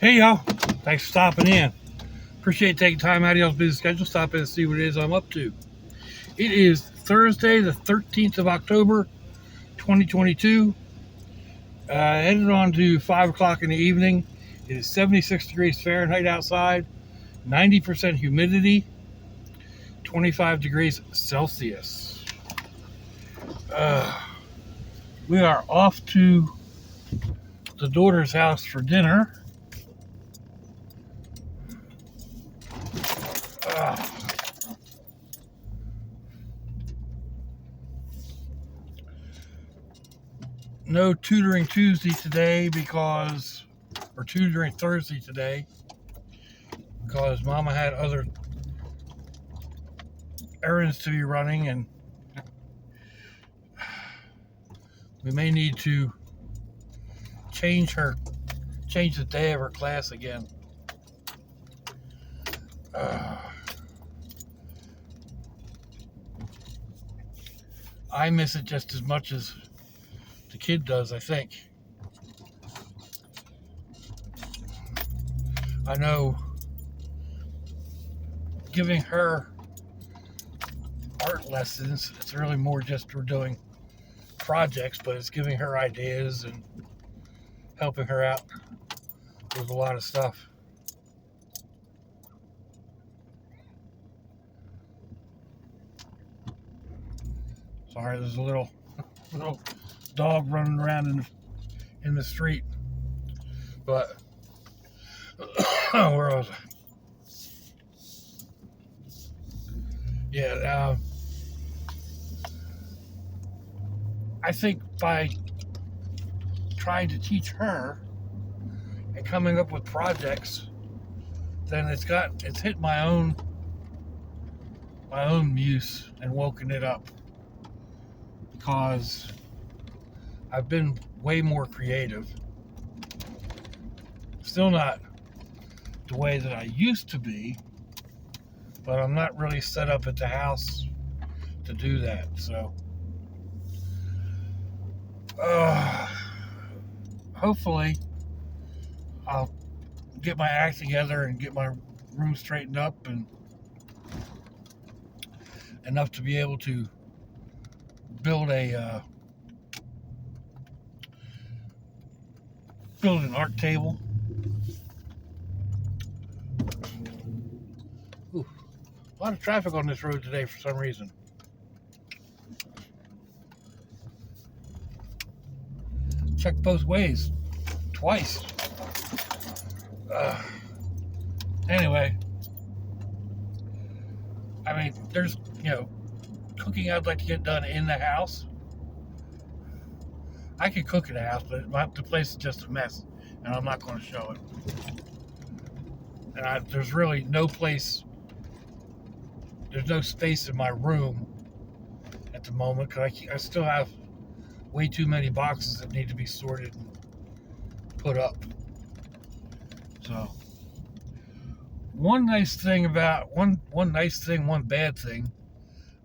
Hey y'all, thanks for stopping in. Appreciate taking time out of y'all's busy schedule, stop in and see what it is I'm up to. It is Thursday, the 13th of October, 2022. Headed on to 5 o'clock in the evening. It is 76 degrees Fahrenheit outside, 90% humidity, 25 degrees Celsius. We are off to the daughter's house for dinner. No tutoring Tuesday today or tutoring Thursday today, because Mama had other errands to be running, and we may need to change the day of her class again. I miss it just as much as the kid does, I think. I know giving her art lessons, it's really more just we're doing projects, but it's giving her ideas and helping her out with a lot of stuff. Sorry, there's a little dog running around in the street. But where was I? Yeah, I think by trying to teach her and coming up with projects, then it's hit my own muse and woken it up, because I've been way more creative. Still not the way that I used to be, but I'm not really set up at the house to do that. So hopefully I'll get my act together and get my room straightened up and enough to be able to build an art table. Ooh, a lot of traffic on this road today for some reason. Check both ways twice. Anyway, I mean, there's cooking I'd like to get done in the house. I could cook in the house, but the place is just a mess, and I'm not going to show it. And there's really no place. There's no space in my room at the moment, because I still have way too many boxes that need to be sorted and put up. So one bad thing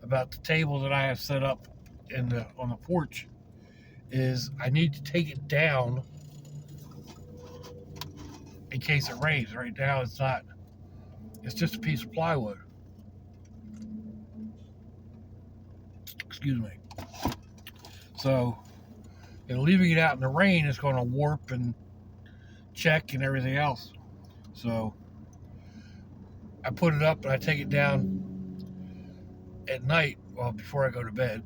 about the table that I have set up on the porch is I need to take it down in case it rains. Right now it's just a piece of plywood. Excuse me. So leaving it out in the rain is going to warp and check and everything else. So I put it up and I take it down at night, well, before I go to bed,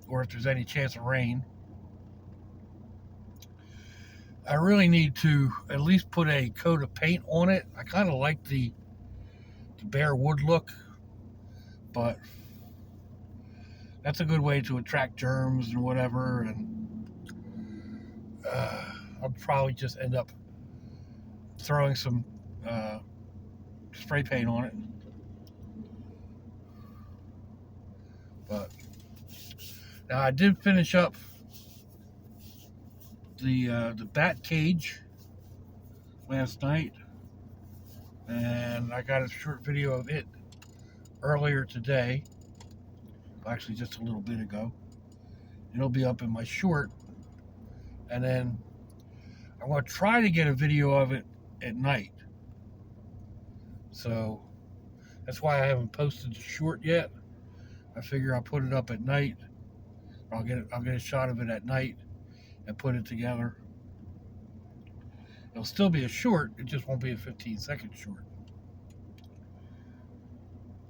or if there's any chance of rain. I really need to at least put a coat of paint on it. I kind of like the bare wood look, but that's a good way to attract germs and whatever, and I'll probably just end up throwing some spray paint on it. But now I did finish up the bat cage last night, and I got a short video of it earlier today. Actually, just a little bit ago. It'll be up in my short, and then I'm going to try to get a video of it at night. So that's why I haven't posted the short yet. I figure I'll put it up at night. I'll get a shot of it at night and put it together. It'll still be a short, it just won't be a 15-second short.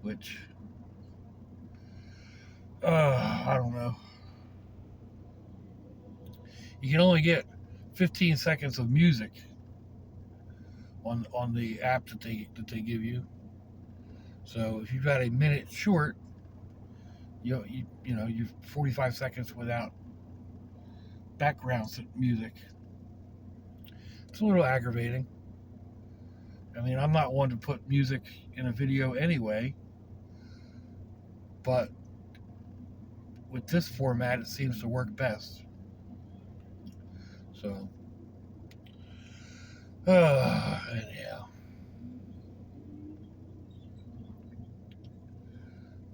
Which, I don't know. You can only get 15 seconds of music on the app that they give you. So if you've got a minute short, you're 45 seconds without background music. It's a little aggravating. I mean, I'm not one to put music in a video anyway, but with this format, it seems to work best. So, anyhow.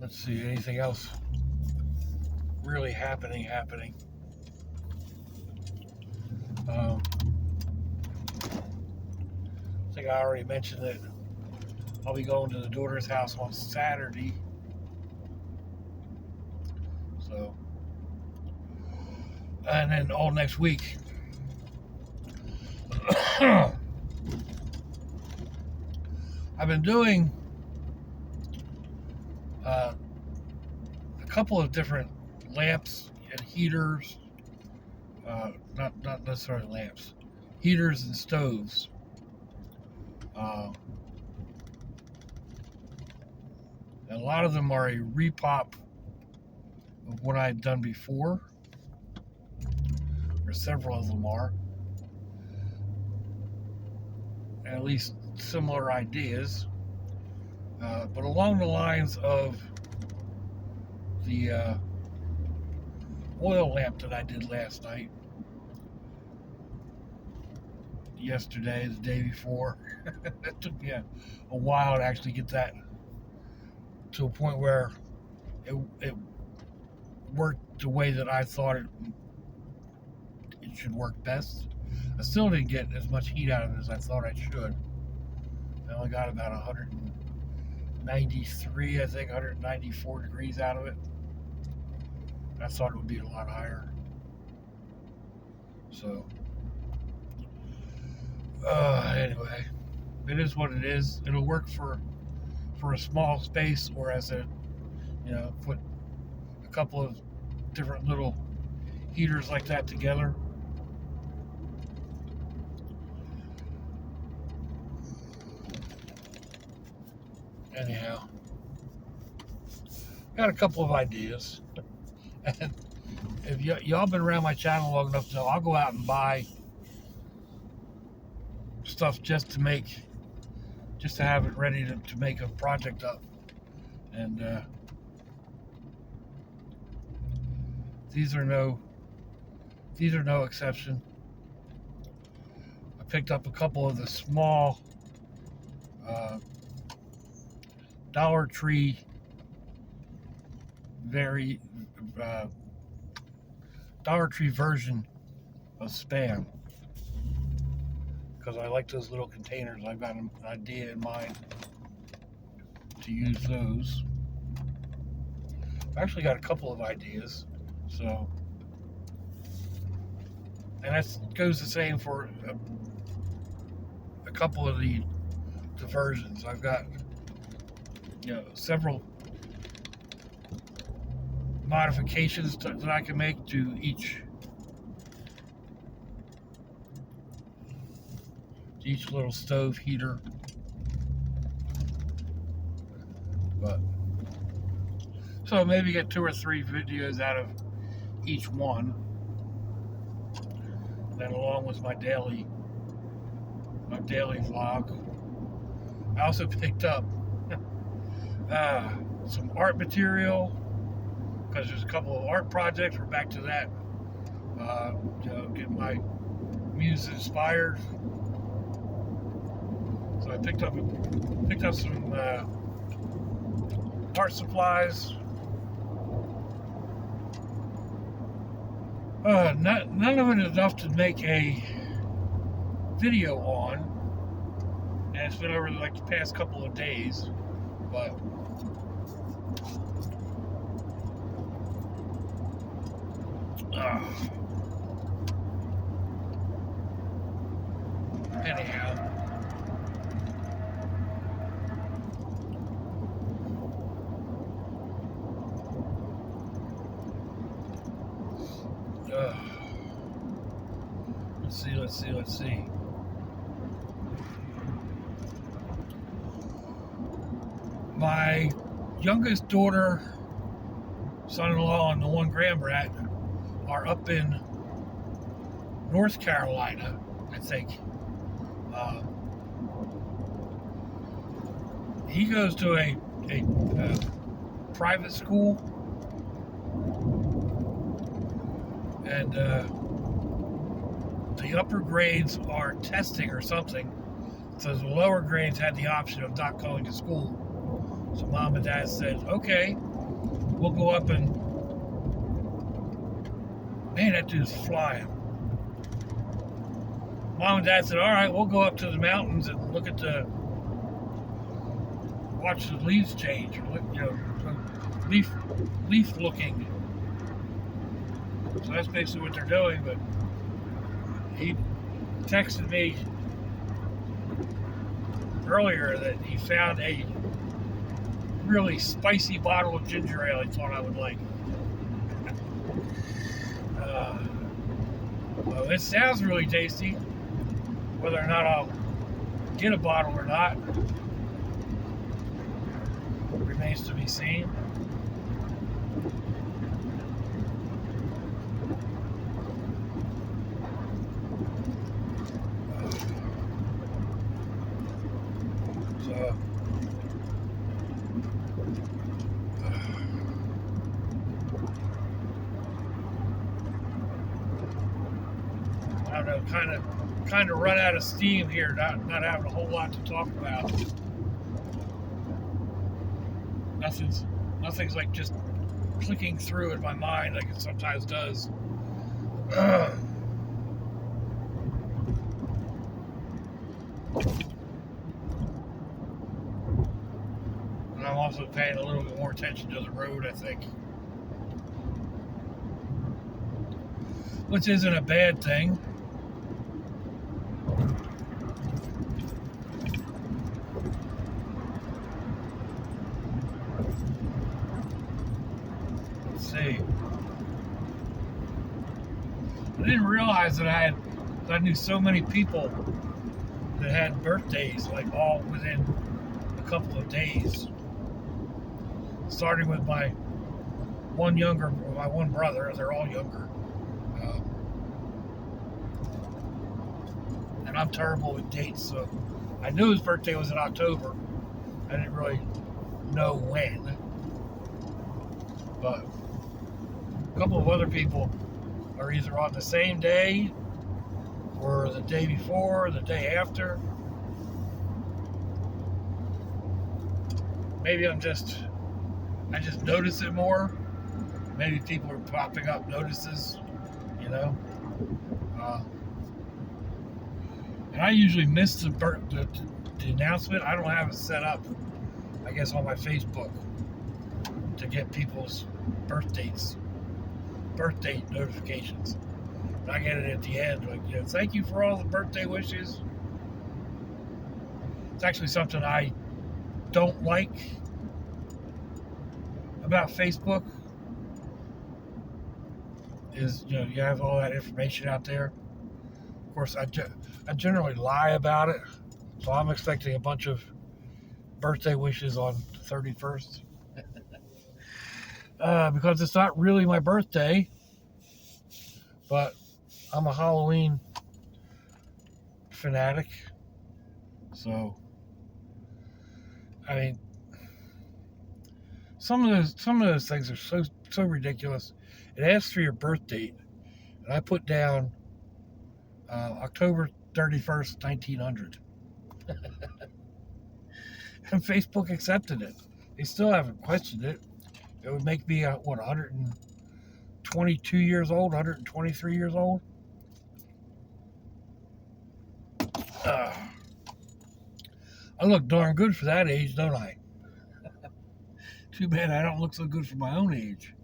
Let's see, anything else really happening. I think I already mentioned that I'll be going to the daughter's house on Saturday. So, and then all next week. I've been doing a couple of different lamps and heaters, not necessarily lamps, heaters and stoves. A lot of them are a repop of what I'd done before, or several of them are. At least similar ideas, but along the lines of the oil lamp that I did last night, yesterday, the day before. It took me a while to actually get that to a point where it worked the way that I thought it should work best. I still didn't get as much heat out of it as I thought I should. I only got about 193, I think, 194 degrees out of it. I thought it would be a lot higher. So, anyway, it is what it is. It'll work for a small space, or as a, put a couple of different little heaters like that together. Anyhow, got a couple of ideas. And if y'all been around my channel long enough to know, I'll go out and buy stuff just to have it ready to make a project up. And these are no exception. I picked up a couple of the small Dollar Tree Dollar Tree version of Spam, because I like those little containers. I've got an idea in mind to use those. I've actually got a couple of ideas, so, and that goes the same for a couple of the versions. I've got several modifications that I can make to each little stove heater. But so maybe get 2 or 3 videos out of each one. Then along with my daily vlog. I also picked up some art material, because there's a couple of art projects. We're back to that. Get my muse inspired. So I picked up some art supplies. None of it is enough to make a video on, Yeah, it's been over like the past couple of days, but anyhow. Let's see. My youngest daughter, son-in-law, and the one grandbrat are up in North Carolina, I think. He goes to a private school, and the upper grades are testing or something, so the lower grades had the option of not going to school. So mom and dad said, okay, we'll go up and, man, that dude's flying. Mom and dad said, all right, we'll go up to the mountains and watch the leaves change, or leaf looking. So that's basically what they're doing. But he texted me earlier that he found a really spicy bottle of ginger ale he thought I would like. Well, it sounds really tasty. Whether or not I'll get a bottle or not remains to be seen. So I don't know, kind of run out of steam here, not having a whole lot to talk about. Nothing's like just clicking through in my mind like it sometimes does. And I'm also paying a little bit more attention to the road, I think. Which isn't a bad thing. Let's see. I didn't realize that I knew so many people that had birthdays, like all within a couple of days. Starting with my one brother, they're all younger. And I'm terrible with dates, so I knew his birthday was in October. I didn't really know when. But a couple of other people are either on the same day or the day before or the day after. Maybe I just notice it more. Maybe people are popping up notices, and I usually miss the announcement. I don't have it set up, I guess, on my Facebook to get people's birthday notifications. And I get it at the end, like, thank you for all the birthday wishes. It's actually something I don't like about Facebook is, you have all that information out there. Of course, I generally lie about it, so I'm expecting a bunch of birthday wishes on the 31st. Because it's not really my birthday, but I'm a Halloween fanatic. So, I mean, some of those things are so ridiculous. It asks for your birth date, and I put down October 31st, 1900. And Facebook accepted it. They still haven't questioned it. It would make me, 122 years old, 123 years old. I look darn good for that age, don't I? Too bad I don't look so good for my own age.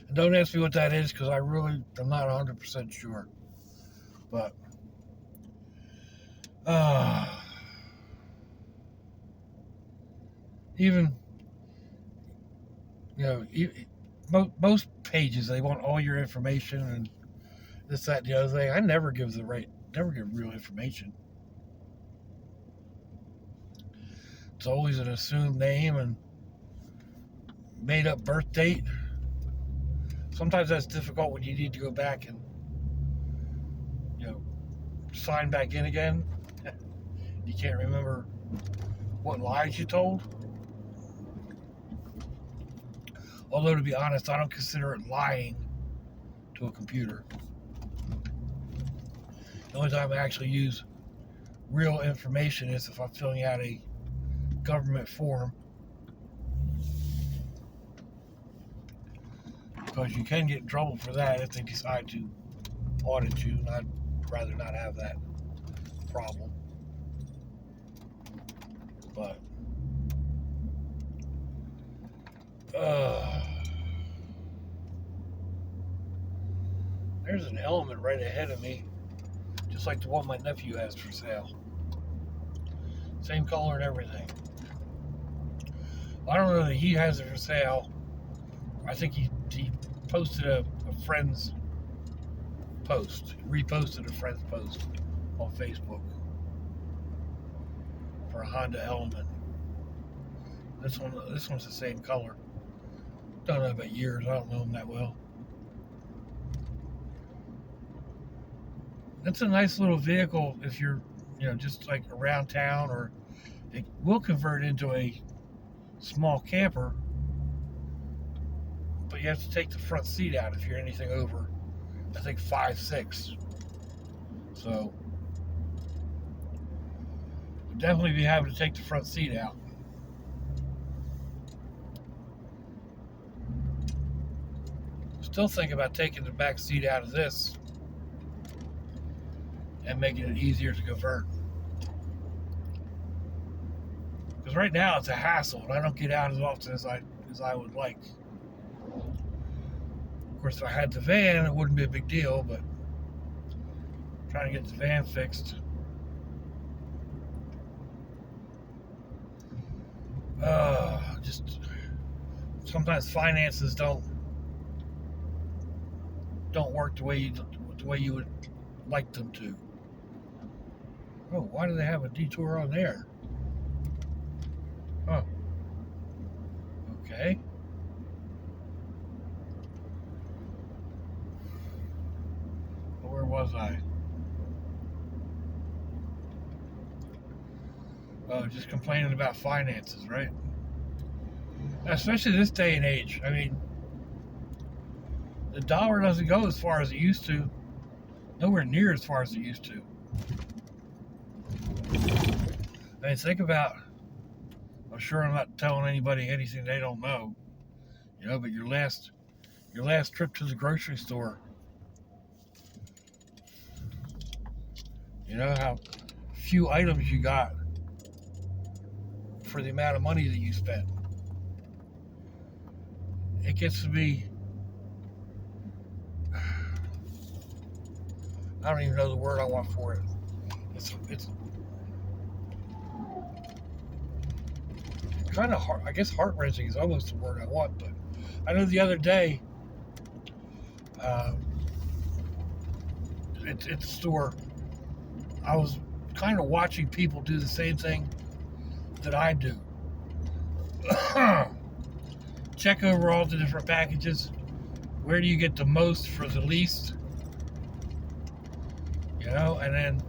And don't ask me what that is, because I really am not 100% sure. But, even, most pages, they want all your information and this, that, and the other thing. I never give real information. It's always an assumed name and made up birth date. Sometimes that's difficult when you need to go back and, sign back in again. You can't remember what lies you told. Although, to be honest, I don't consider it lying to a computer. The only time I actually use real information is if I'm filling out a government form. Because you can get in trouble for that if they decide to audit you, and I'd rather not have that problem. But there's an element right ahead of me, just like the one my nephew has for sale. Same color and everything. I don't know that he has it for sale. I think he posted a friend's post. He reposted a friend's post on Facebook for a Honda Element. This one's the same color. Don't know about years. I don't know him that well. It's a nice little vehicle if you're, just like around town, or it will convert into a small camper, but you have to take the front seat out if you're anything over, I think, 5'6". So you'll definitely be having to take the front seat out. Still think about taking the back seat out of this and making it easier to convert. Because right now it's a hassle, and I don't get out as often as I would like. Of course, if I had the van, it wouldn't be a big deal, but I'm trying to get the van fixed. Just sometimes finances don't work the way you would like them to. Oh, why do they have a detour on there? Oh, okay. Where was I? Oh, just complaining about finances, right? Especially this day and age. I mean, the dollar doesn't go as far as it used to. Nowhere near as far as it used to. I mean, think about, I'm sure I'm not telling anybody anything they don't know, but your last trip to the grocery store, how few items you got for the amount of money that you spent. It gets to be, I don't even know the word I want for it. It's kind of hard. I guess heart-wrenching is almost the word I want. But I know the other day, at the store, I was kind of watching people do the same thing that I do. Check over all the different packages. Where do you get the most for the least? And then,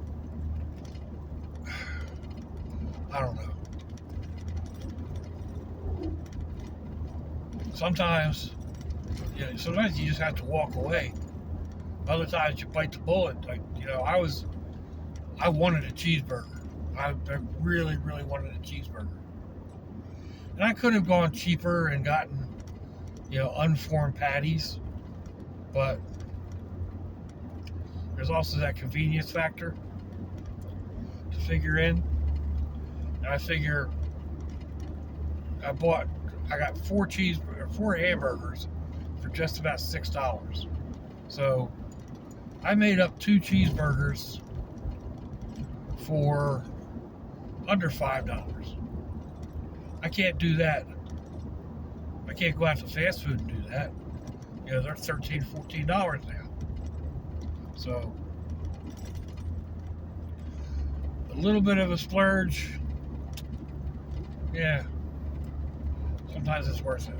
I don't know. Sometimes you just have to walk away. Other times you bite the bullet. Like, I wanted a cheeseburger. I really, really wanted a cheeseburger. And I could have gone cheaper and gotten, unformed patties. But there's also that convenience factor. To the figure in, and I figure I got four hamburgers for just about $6. So I made up 2 cheeseburgers for under $5. I can't do that. I can't go out to fast food and do that. You know, they're $13, $14 now. So a little bit of a splurge, yeah, sometimes it's worth it.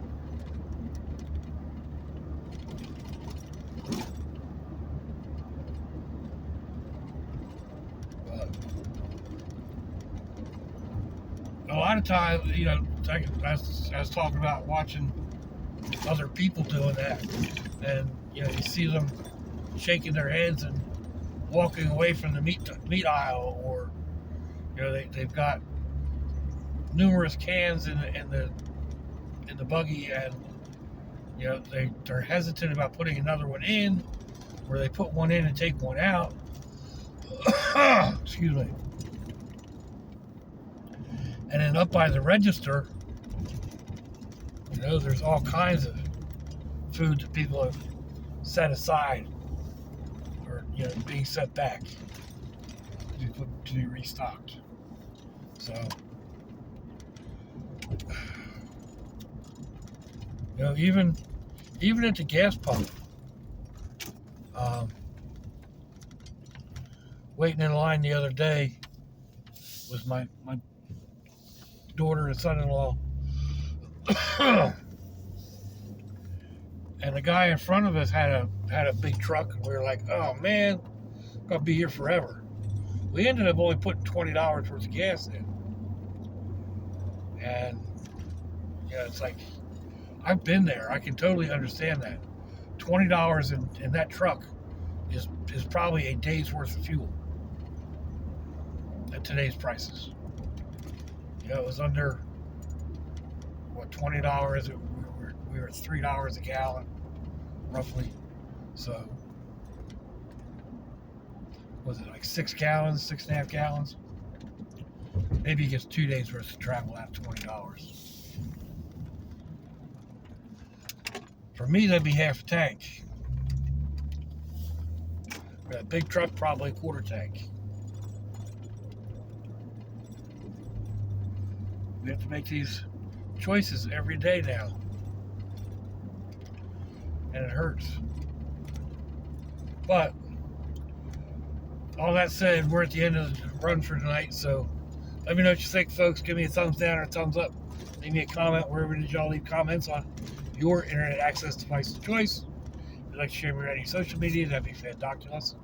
But a lot of times, you know, I was talking about watching other people doing that, and you know, you see them shaking their heads and walking away from the meat aisle, or you know, they've got numerous cans in the buggy, and you know, they're hesitant about putting another one in, or they put one in and take one out. Excuse me. And then up by the register, you know, there's all kinds of food that people have set aside, or you know, being set back to be restocked. So, you know, even at the gas pump, waiting in line the other day with my daughter and son-in-law, and the guy in front of us had a big truck, and we were like, oh man, I'm gonna be here forever. We ended up only putting $20 worth of gas in, and yeah, it's like, I've been there. I can totally understand that. $20 in that truck is probably a day's worth of fuel at today's prices. You know, it was under what, $20. We were at $3 a gallon, roughly. So was it like 6 gallons, 6.5 gallons? Maybe he gets 2 days worth of travel out of $20. For me, that'd be half a tank. A big truck, probably a quarter tank. We have to make these choices every day now, and it hurts. But all that said, we're at the end of the run for tonight, so let me know what you think, folks. Give me a thumbs down or a thumbs up. Leave me a comment wherever did y'all leave comments on your internet access device of choice. If you'd like to share me on any social media, that'd be fantabulous.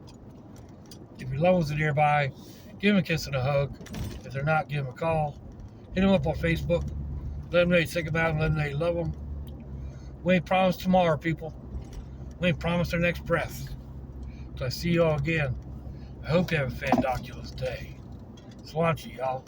If your loved ones are nearby, give them a kiss and a hug. If they're not, give them a call. Hit them up on Facebook. Let them know you think about them. Let them know you love them. We ain't promised tomorrow, people. We ain't promised our next breath. So I see you all again. I hope you have a fantabulous day. Swanchy, y'all.